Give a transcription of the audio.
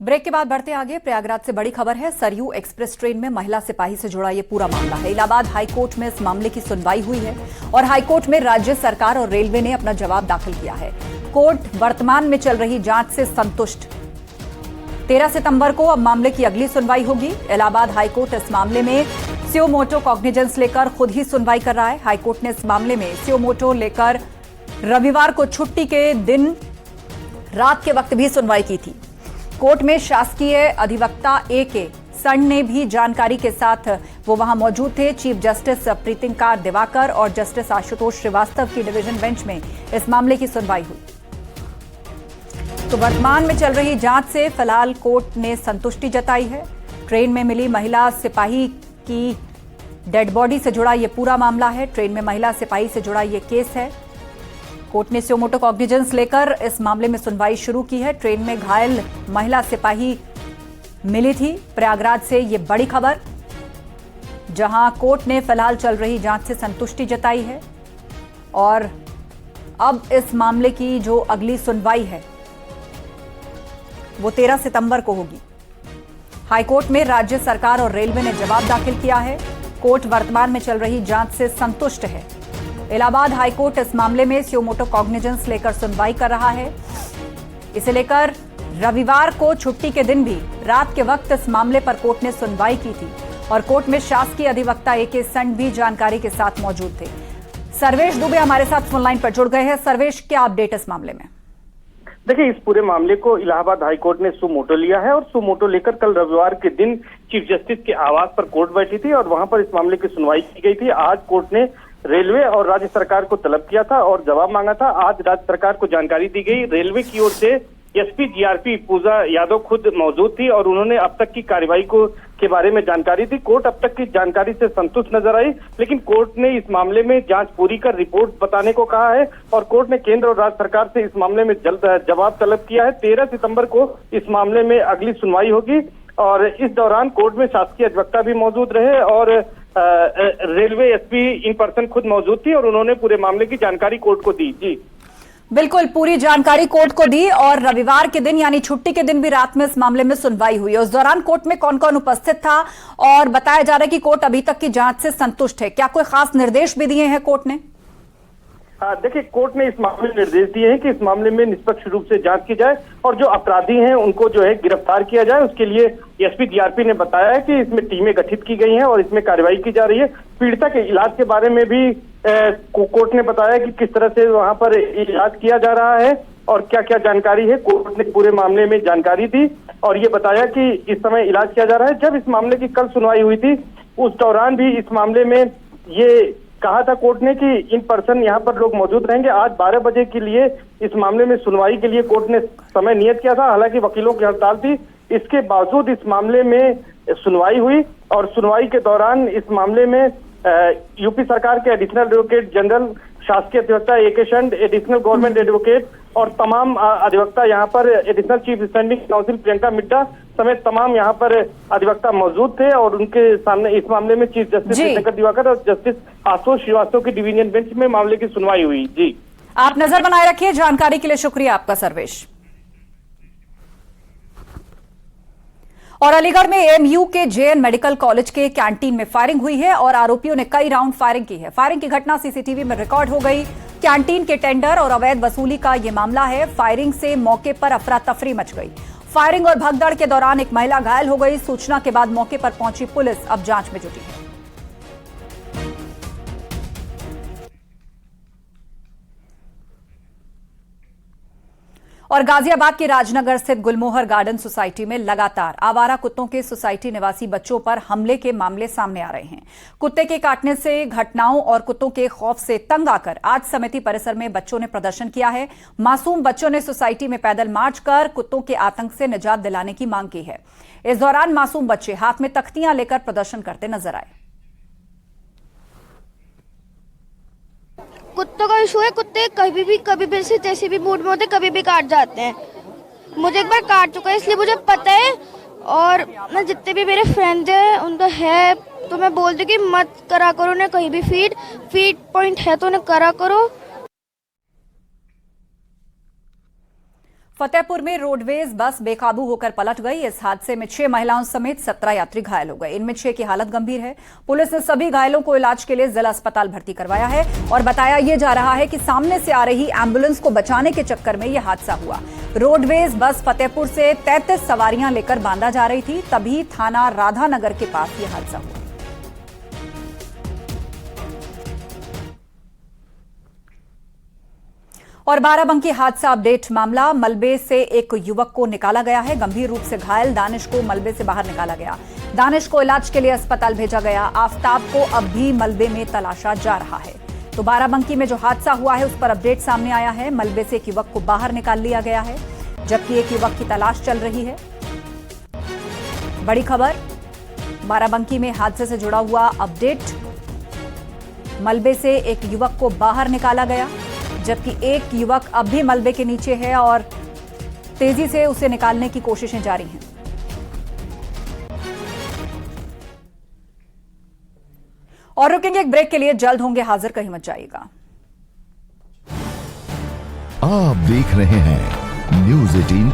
Break के बाद बढ़ते आगे। प्रयागराज से बड़ी खबर है। सरयू एक्सप्रेस ट्रेन में महिला सिपाही से जुड़ा ये पूरा मामला है। इलाहाबाद हाईकोर्ट में इस मामले की सुनवाई हुई है और हाईकोर्ट में राज्य सरकार और रेलवे ने अपना जवाब दाखिल किया है। कोर्ट वर्तमान में चल रही जांच से संतुष्ट। 13 सितंबर को अब मामले की अगली सुनवाई होगी। इलाहाबाद हाईकोर्ट इस मामले में सुओ मोटो कॉग्निजेंस लेकर खुद ही सुनवाई कर रहा है। हाईकोर्ट ने इस मामले में सुओ मोटो लेकर रविवार को छुट्टी के दिन रात के वक्त भी सुनवाई की थी। कोर्ट में शासकीय अधिवक्ता ए.के. सन ने भी जानकारी के साथ वो वहां मौजूद थे। चीफ जस्टिस प्रीतिंकार दिवाकर और जस्टिस आशुतोष श्रीवास्तव की डिवीजन बेंच में इस मामले की सुनवाई हुई। तो वर्तमान में चल रही जांच से फिलहाल कोर्ट ने संतुष्टि जताई है। ट्रेन में मिली महिला सिपाही की डेड बॉडी से जुड़ा ये पूरा मामला है। ट्रेन में महिला सिपाही से जुड़ा ये केस है। कोर्ट ने सुओ मोटो कॉग्निजेंस लेकर इस मामले में सुनवाई शुरू की है। ट्रेन में घायल महिला सिपाही मिली थी। प्रयागराज से ये बड़ी खबर, जहां कोर्ट ने फिलहाल चल रही जांच से संतुष्टि जताई है और अब इस मामले की जो अगली सुनवाई है वो 13 सितंबर को होगी। हाईकोर्ट में राज्य सरकार और रेलवे ने जवाब दाखिल किया है। कोर्ट वर्तमान में चल रही जांच से संतुष्ट है। इलाहाबाद हाईकोर्ट इस मामले में सुओ मोटो कॉग्निजेंस लेकर सुनवाई कर रहा है। इसे लेकर रविवार को छुट्टी के दिन भी रात के वक्त इस मामले पर कोर्ट ने सुनवाई की थी और कोर्ट में शासकीय अधिवक्ता ए.के. सन भी जानकारी के साथ मौजूद थे। सर्वेश दुबे हमारे साथ फोन लाइन पर जुड़ गए हैं। सर्वेश, क्या अपडेट इस मामले में? देखिए, इस पूरे मामले को इलाहाबाद हाईकोर्ट ने सुओ मोटो लिया है और सुओ मोटो लेकर कल रविवार के दिन चीफ जस्टिस के आवास पर कोर्ट बैठी थी और वहां पर इस मामले की सुनवाई की गई थी। आज कोर्ट ने रेलवे और राज्य सरकार को तलब किया था और जवाब मांगा था। आज राज्य सरकार को जानकारी दी गई। रेलवे की ओर से एसपी जीआरपी पूजा यादव खुद मौजूद थी और उन्होंने अब तक की कार्रवाई के बारे में जानकारी दी। कोर्ट अब तक की जानकारी से संतुष्ट नजर आई, लेकिन कोर्ट ने इस मामले में जांच पूरी कर रिपोर्ट बताने को कहा है और कोर्ट ने केंद्र और राज्य सरकार से इस मामले में जल्द जवाब तलब किया है। 13 सितंबर को इस मामले में अगली सुनवाई होगी और इस दौरान कोर्ट में शासकीय अधिवक्ता भी मौजूद रहे और रेलवे एसपी इन पर्सन खुद मौजूद थी और उन्होंने पूरे मामले की जानकारी कोर्ट को दी। जी बिल्कुल, पूरी जानकारी कोर्ट को दी और रविवार के दिन यानी छुट्टी के दिन भी रात में इस मामले में सुनवाई हुई। उस दौरान कोर्ट में कौन कौन उपस्थित था और बताया जा रहा है कि कोर्ट अभी तक की जांच से संतुष्ट है। क्या कोई खास निर्देश भी दिए हैं कोर्ट ने? देखिए, कोर्ट ने इस मामले में निर्देश दिए हैं कि इस मामले में निष्पक्ष रूप से जांच की जाए और जो अपराधी हैं उनको जो है गिरफ्तार किया जाए। उसके लिए एसपी जीआरपी ने बताया है कि इसमें टीमें गठित की गई हैं और इसमें कार्रवाई की जा रही है। पीड़िता के इलाज के बारे में भी कोर्ट ने बताया कि किस तरह से वहां पर इलाज किया जा रहा है और क्या क्या जानकारी है। कोर्ट ने पूरे मामले में जानकारी दी और ये बताया कि इस समय इलाज किया जा रहा है। जब इस मामले की कल सुनवाई हुई थी उस दौरान भी इस मामले में ये कहा था कोर्ट ने कि इन पर्सन यहाँ पर लोग मौजूद रहेंगे। आज 12 बजे के लिए इस मामले में सुनवाई के लिए कोर्ट ने समय नियत किया था। हालांकि वकीलों की हड़ताल थी, इसके बावजूद इस मामले में सुनवाई हुई और सुनवाई के दौरान इस मामले में यूपी सरकार के एडिशनल एडवोकेट जनरल, शासकीय अधिवक्ता ए.के. सन, एडिशनल गवर्नमेंट एडवोकेट और तमाम अधिवक्ता यहाँ पर additional chief standing counsel Priyanka Midda समेत तमाम यहाँ पर अधिवक्ता मौजूद थे और उनके सामने इस मामले में चीफ जस्टिस प्रीतिंकार दिवाकर और जस्टिस आशुतोष श्रीवास्तव की डिवीजन बेंच में मामले की सुनवाई हुई। जी, आप नजर बनाए रखिए। जानकारी के लिए शुक्रिया आपका सर्वेश। और अलीगढ़ में एएमयू के जेएन मेडिकल कॉलेज के कैंटीन में फायरिंग हुई है और आरोपियों ने कई राउंड फायरिंग की है। फायरिंग की घटना सीसीटीवी में रिकॉर्ड हो गई। कैंटीन के टेंडर और अवैध वसूली का यह मामला है। फायरिंग से मौके पर अफरा तफरी मच गई। फायरिंग और भगदड़ के दौरान एक महिला घायल हो गई। सूचना के बाद मौके पर पहुंची पुलिस अब जांच में जुटी है। और गाजियाबाद के राजनगर स्थित गुलमोहर गार्डन सोसाइटी में लगातार आवारा कुत्तों के सोसाइटी निवासी बच्चों पर हमले के मामले सामने आ रहे हैं। कुत्ते के काटने से घटनाओं और कुत्तों के खौफ से तंग आकर आज समिति परिसर में बच्चों ने प्रदर्शन किया है। मासूम बच्चों ने सोसाइटी में पैदल मार्च कर कुत्तों के आतंक से निजात दिलाने की मांग की है। इस दौरान मासूम बच्चे हाथ में तख्तियां लेकर प्रदर्शन करते नजर आए। कुत्तों का इशू है। कुत्ते कभी भी से जैसे भी मूड में होते कभी भी काट जाते हैं। मुझे एक बार काट चुका है, इसलिए मुझे पता है। और मैं जितने भी मेरे फ्रेंड्स हैं उनका है तो मैं बोलती हूँ कि मत करा करो उन्हें कहीं भी फीड पॉइंट है तो उन्हें करा करो। फतेहपुर में रोडवेज बस बेकाबू होकर पलट गई। इस हादसे में 6 महिलाओं समेत 17 यात्री घायल हो गए। इनमें 6 की हालत गंभीर है। पुलिस ने सभी घायलों को इलाज के लिए जिला अस्पताल भर्ती करवाया है और बताया यह जा रहा है कि सामने से आ रही एम्बुलेंस को बचाने के चक्कर में यह हादसा हुआ। रोडवेज बस फतेहपुर से 33 सवारियां लेकर बांदा जा रही थी, तभी थाना राधानगर के पास यह हादसा हुआ। और बाराबंकी हादसा अपडेट मामला, मलबे से एक युवक को निकाला गया है। गंभीर रूप से घायल दानिश को मलबे से बाहर निकाला गया। दानिश को इलाज के लिए अस्पताल भेजा गया। आफताब को अब भी मलबे में तलाशा जा रहा है। तो बाराबंकी में जो हादसा हुआ है उस पर अपडेट सामने आया है। मलबे से एक युवक को बाहर निकाल लिया गया है, जबकि एक युवक की तलाश चल रही है। बड़ी खबर, बाराबंकी में हादसे से जुड़ा हुआ अपडेट। मलबे से एक युवक को बाहर निकाला गया, जबकि एक युवक अब भी मलबे के नीचे है और तेजी से उसे निकालने की कोशिशें जारी हैं। और रुकेंगे एक ब्रेक के लिए, जल्द होंगे हाजिर, कहीं मत जाइएगा। आप देख रहे हैं न्यूज़ 18